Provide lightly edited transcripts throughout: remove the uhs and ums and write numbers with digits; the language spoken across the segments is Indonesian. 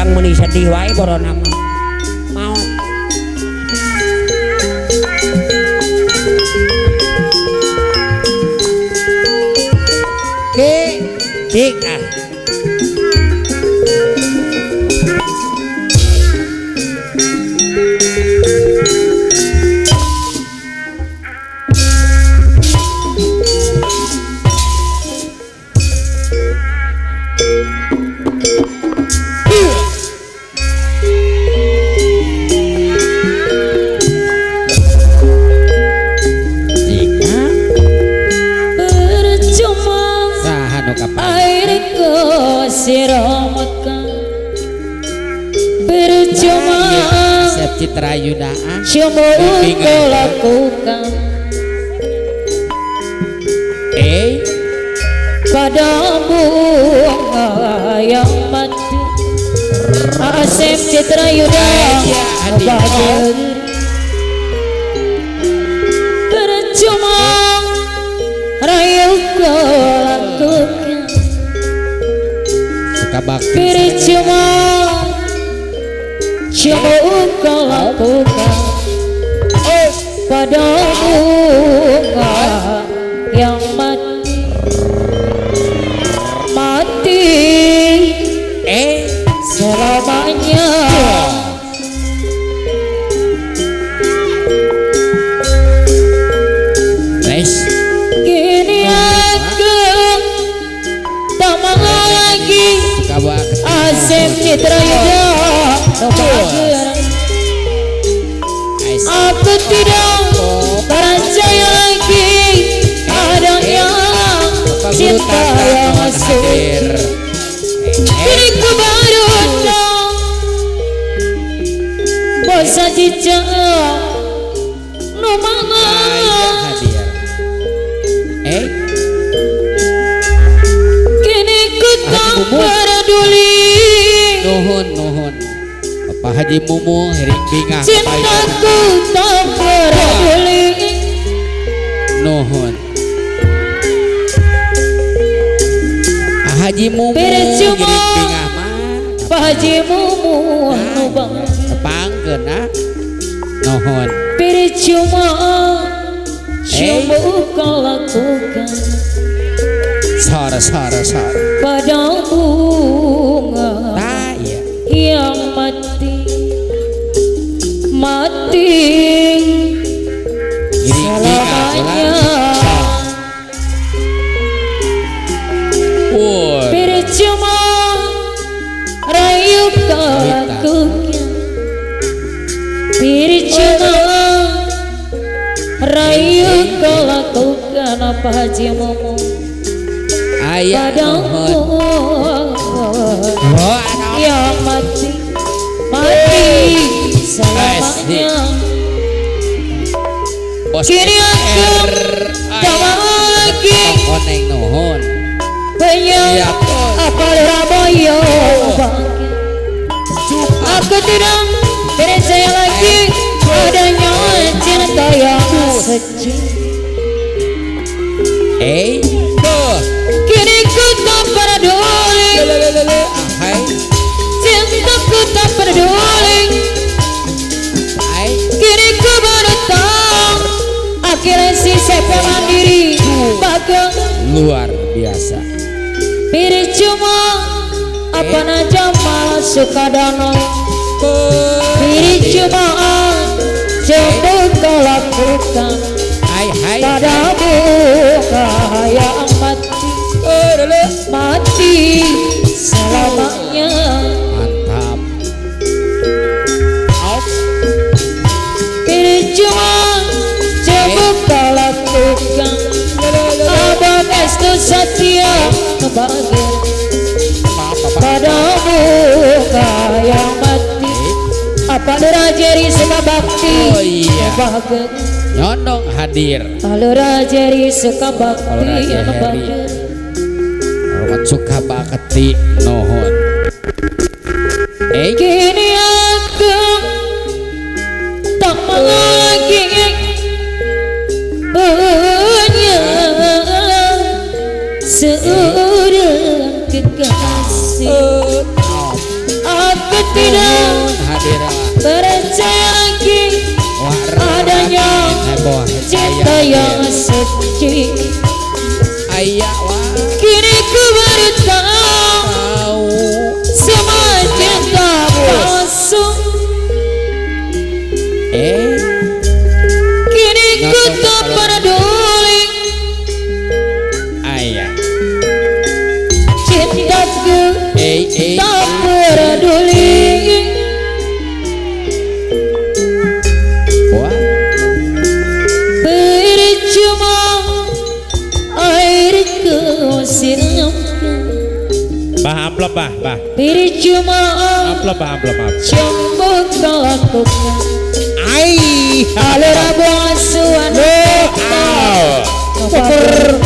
urang meuni sedih wae borona mah mau Cik ah Citra Yudaan cuma kau lakukan padamu yang mati Asep Citra Yudaan percuma rayu kau lakukan suka bakti percuma cuma kau lakukan padamu yang mati selamanya kini aku tak mau lagi Asep Citra Yudaan aku tidak percaya lagi adanya cinta yang suci kini ku baru tahu bosan jejak no mama kini ku tak peduli nuhun Bapak Haji Mumu hering bingah cintaku tak peduli nuhun Haji Mumu hering bingah mah Pak Haji Mumu nubang tepangkeun nuhun percuma kau lakukan sara pada bunga yang mati selamanya percuma rayu kau lakukan percuma rayu kau lakukan apa Haji Mumu padamu yang mati selamanya kini aku tak mau lagi banyak apa Ramoyo aku tidak percaya lagi adanya cinta yang suci kini ku tak peduli cintaku tak peduli kini ku baru tahu akhirnya si sepe mandiri bagang luar biasa percuma apa naja malah suka danau percuma coba kau lakukan padamu yang mati selamanya mantap percuma coba kau lakukan abad estu setia kebahagiaan padamu yang mati apa derajari suka bakti kebahagiaan nyondong hadir alura jari suka bakti kebahagiaan hormat suka bakti nuhun kini aku tak mau lagi punya seorang kekasih aku Bira percaya lagi adanya cinta yang suci. Ayah wah Kini ku baru tahu semua cinta palsu. Kini ku tak peduli ayah cintaku tak peduli. wah Percuma air kesiram. Bah amplop bah. Percuma Amplop cembuk kau lakukan. Ai. Alur asuhan koper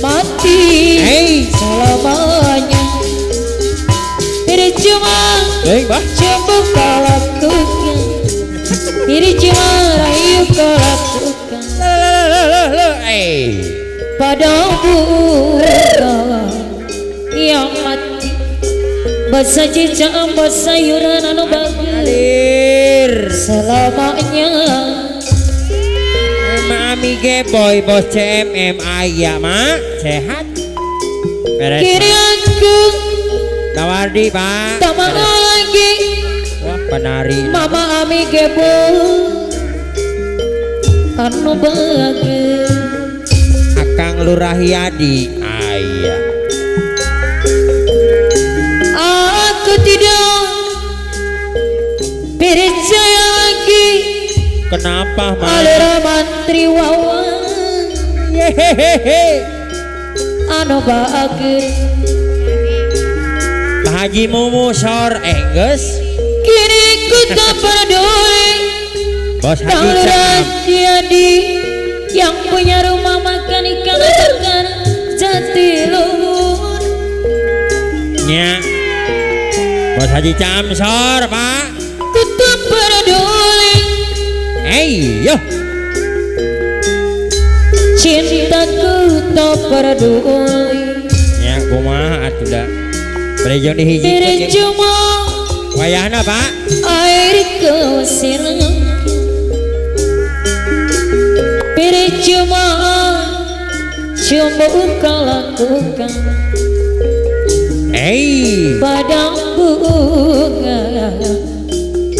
mati selamanya. Percuma Bah. cembuk kau lakukan. Percuma rayu kau lakukan. Pada bunga yang mati basa cicak basa sayuran anu bagus selamanya. Mami ge boy bos CMM ayah mak sehat. Beres. Kini aku Tawardi pak. tak mau lagi Wah penari. mama ami gebo anu bagus. Akang Lurah Yadi ayah. Aku tidak percaya lagi Kenapa mak? alur mantri wawan Hehehe. anu bagus. Pak Haji Mumusor geus. Kini ku tak peduli Bos Haji kalau Cam. jadi yang punya rumah makan ikan bakar Jatiluhur. Nya. Bos Haji Camsor pak. Ku tak peduli Yo. cintaku tak peduli. Ya kumaha atuh da. Berejong dihijikeun. Percuma Wayahna pak. air kesiram. Percuma cembuk kau lakukan pada bunga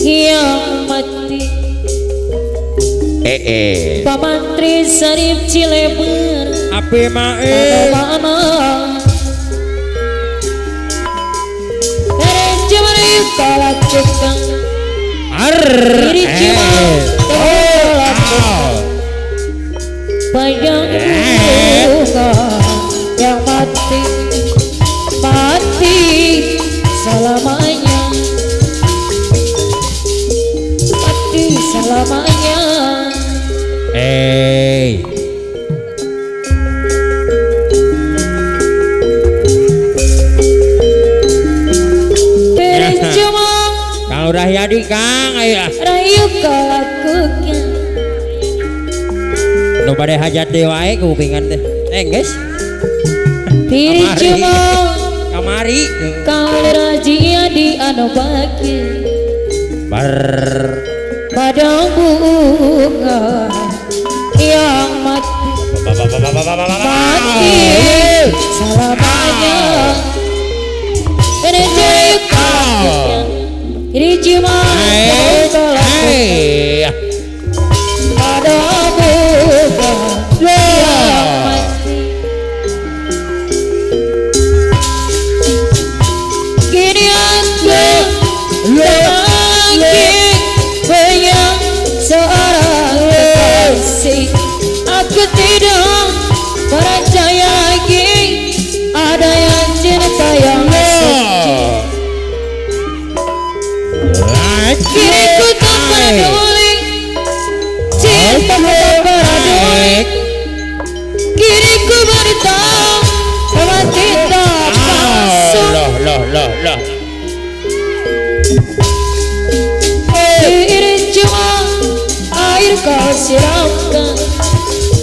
yang mati. Pamantri Sarip Cileber Api mae. mana percuma kau lakukan. Percuma kau lakukan pada bunga yang mati selamanya. Mati selamanya. Percuma Kang Lurah Yadi Kang ayo. rayu kau lakukan. Nu bade hajat deui wae kupingan teh. Geus. Percuma Kamari. kau rajia di anu bagi pada bunga yang mati selamanya. Percaya kau percuma kau lakukan pada bunga yang mati. Kini aku lagi punya seorang kekasih. Aku tidak percaya lagi ada yang cinta yang suci. Kini ku tak peduli cinta tak peduli. Kini ku baru tahu bahwa cinta palsu. Loh. Percuma air kau siramkan,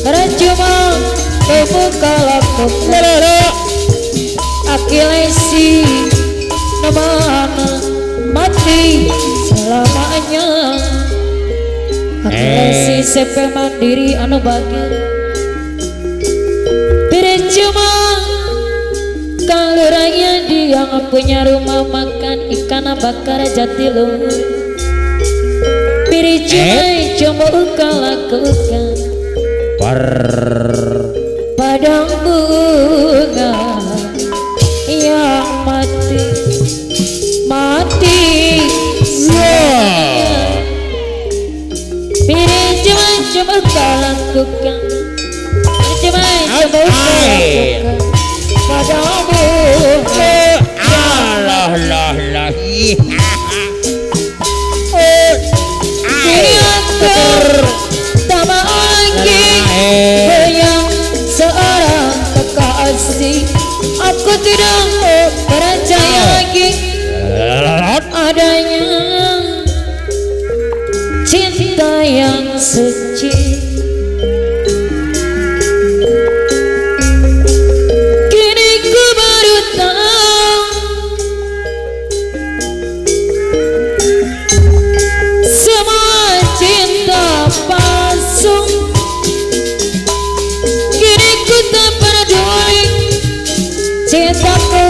percuma kau kau lakukan. Akilesi namana mati selamanya. Si sepe mandiri anu bagir Percuma kalau raya dia punya rumah makan ikan bakar Jatiluhur. Percuma coba engkau lakukan padang bunga yang mati Percuma engkau lakukan Percuma engkau lakukan padang bunga Allah tak lagi yang seorang kekasih. Aku tidak percaya lagi adanya cinta yang suci. Kini ku baru tahu semua cinta palsu. Kini ku tak peduli cintaku